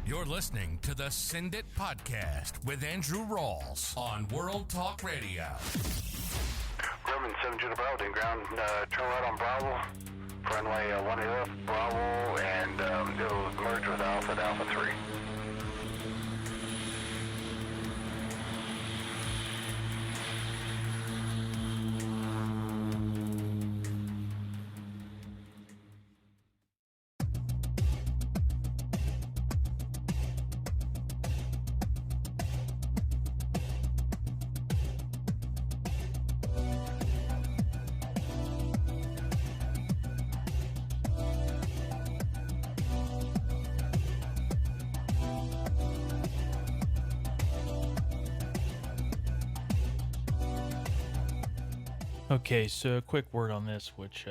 You're listening to the Send It Podcast with Andrew Rawls on World Talk Radio. Grumman 7 Judah Bravo, then ground, turn right on Bravo, runway 18 left, Bravo, and it'll merge with Alpha at Alpha 3. Okay, so a quick word on this, which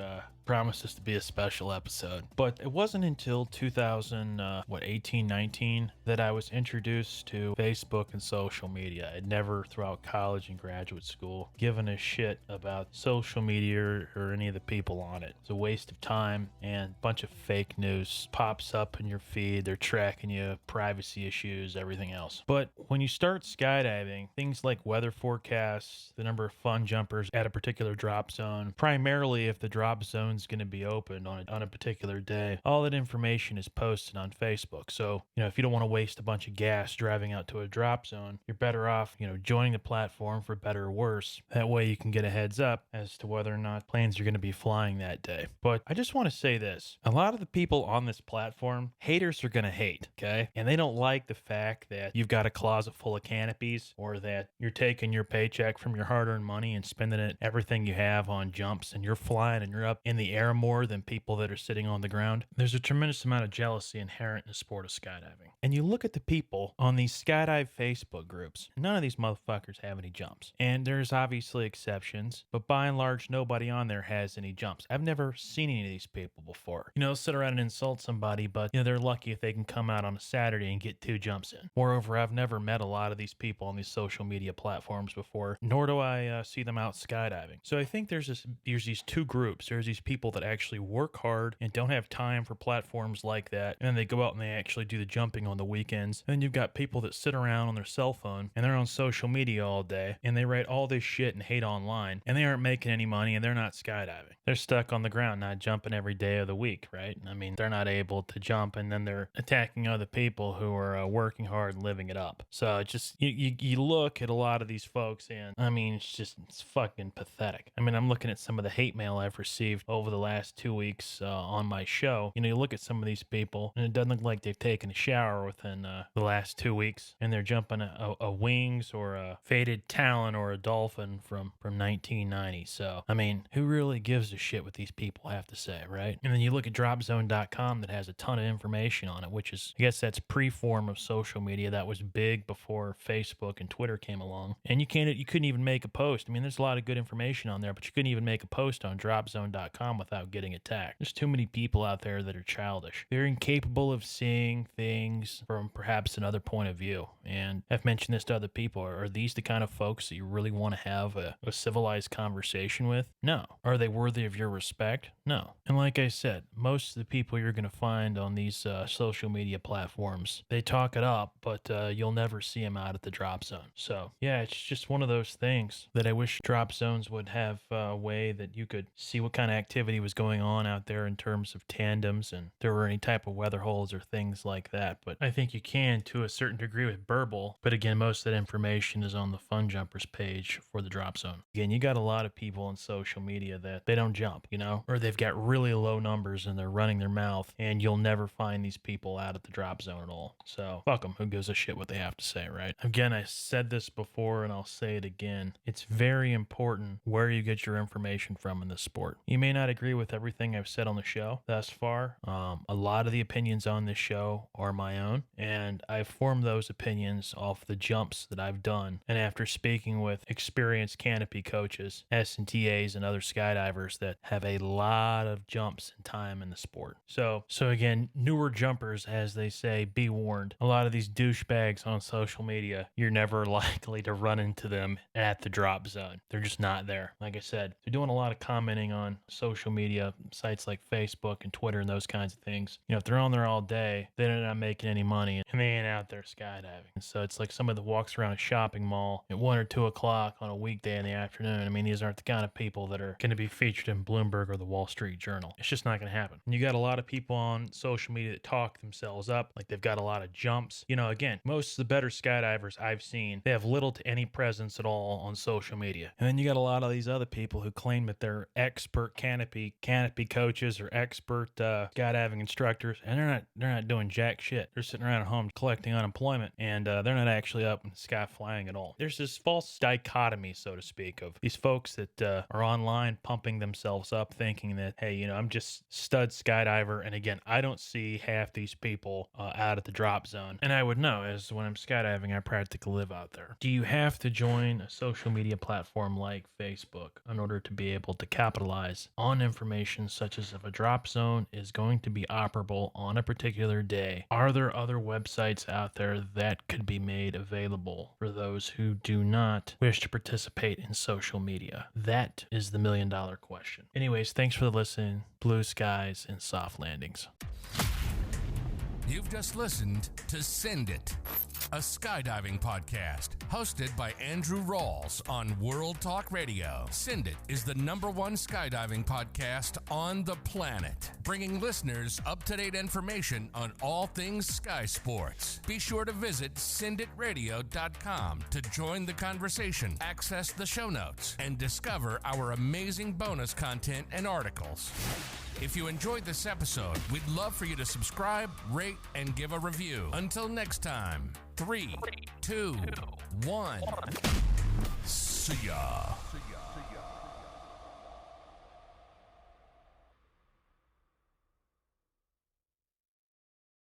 promises to be a special episode. But it wasn't until 2018, 19 that I was introduced to Facebook and social media. I'd never, throughout college and graduate school, given a shit about social media or any of the people on it. It's a waste of time, and a bunch of fake news pops up in your feed. They're tracking you, privacy issues, everything else. But when you start skydiving, things like weather forecasts, the number of fun jumpers at a particular drop zone, primarily if the drop zone's going to be opened on a particular day, all that information is posted on Facebook. So, if you don't want to waste a bunch of gas driving out to a drop zone, you're better off, joining the platform for better or worse. That way you can get a heads up as to whether or not planes are going to be flying that day. But I just want to say this. A lot of the people on this platform, haters are going to hate, okay? And they don't like the fact that you've got a closet full of canopies, or that you're taking your paycheck from your hard-earned money and spending it everything you have on jumps, and you're flying and you're up in the air more than people that are sitting on the ground. There's a tremendous amount of jealousy inherent in the sport of skydiving. And you look at the people on these skydive Facebook groups, none of these motherfuckers have any jumps. And there's obviously exceptions, but by and large, nobody on there has any jumps. I've never seen any of these people before. Sit around and insult somebody, but they're lucky if they can come out on a Saturday and get 2 jumps in. Moreover, I've never met a lot of these people on these social media platforms before, nor do I see them out skydiving. So I think there's these two groups. There's these people that actually work hard and don't have time for platforms like that, and they go out and they actually do the jumping on the weekends. And then you've got people that sit around on their cell phone and they're on social media all day, and they write all this shit and hate online, and they aren't making any money, and they're not skydiving. They're stuck on the ground, not jumping every day of the week, right? I mean, they're not able to jump, and then they're attacking other people who are working hard and living it up. So you look at a lot of these folks, and I mean, it's fucking pathetic. I mean, I'm looking at some of the hate mail I've received over the last 2 weeks on my show. You look at some of these people, and it doesn't look like they've taken a shower within the last 2 weeks, and they're jumping a Wings or a Fated Talon or a Dolphin from 1990. So, I mean, who really gives a shit what these people have to say, right? And then you look at dropzone.com that has a ton of information on it, which is, I guess that's pre-form of social media that was big before Facebook and Twitter came along. And you couldn't even make a post. I mean, there's a lot of good information on there, but you couldn't even make a post on dropzone.com without getting attacked. There's too many people out there that are childish. They're incapable of seeing things from perhaps another point of view. And I've mentioned this to other people. Are these the kind of folks that you really want to have a civilized conversation with? No. Are they worthy of your respect? No. And like I said, most of the people you're going to find on these social media platforms, they talk it up, but you'll never see them out at the drop zone. So yeah, it's just one of those things that I wish drop zones would have a way that you could see what kind of activity was going on out there in terms of tandems, and if there were any type of weather holes or things like that. But I think you can to a certain degree with Burble. But again, most of that information is on the Fun Jumpers page for the drop zone. Again, you got a lot of people on social media that they don't jump, or they've got really low numbers and they're running their mouth, and you'll never find these people out at the drop zone at all. So fuck them. Who gives a shit what they have to say, right? Again, I said this before and I'll say it again. It's very important where you get your information from in this sport. You may not agree with everything I've said on the show thus far. A lot of the opinions on this show are my own, and I've formed those opinions off the jumps that I've done, and after speaking with experienced canopy coaches, S&TAs, and other skydivers that have a lot of jumps and time in the sport. So again, newer jumpers, as they say, be warned. A lot of these douchebags on social media, you're never likely to run into them at the drop zone. They're just not there. Like I said, they're doing a lot of commenting on social media sites like Facebook and Twitter and those kinds of things. If they're on there all day, they're not making any money and they ain't out there skydiving. And so it's like somebody that walks around a shopping mall at 1 or 2 o'clock on a weekday in the afternoon. I mean, these aren't the kind of people that are going to be featured in Bloomberg or the Wall Street Journal. It's just not going to happen. And you got a lot of people on social media that talk themselves up like they've got a lot of jumps. Again, most of the better skydivers I've seen, they have little to any presence at all on social media. And then you got a lot of these other people who claim that they're expert canopy coaches or expert skydiving instructors, and they're not doing jack shit. They're sitting around at home collecting unemployment, and they're not actually up in the sky flying at all. There's this false dichotomy, so to speak, of these folks that are online pumping themselves up, thinking that, hey, I'm just stud skydiver, and again, I don't see half these people out at the drop zone, and I would know, as when I'm skydiving, I practically live out there. Do you have to join a social media platform like Facebook in order to be able to capitalize on information such as if a drop zone is going to be operable on a particular day? Are there other websites out there that could be made available for those who do not wish to participate in social media? That is the $1 million question. Anyways, thanks for listening. Blue skies and soft landings. You've just listened to Send It, a skydiving podcast hosted by Andrew Rawls on World Talk Radio. Send It is the #1 skydiving podcast on the planet, bringing listeners up-to-date information on all things sky sports. Be sure to visit senditradio.com to join the conversation, access the show notes, and discover our amazing bonus content and articles. If you enjoyed this episode, we'd love for you to subscribe, rate, and give a review. Until next time, 3, 2, 1. See ya.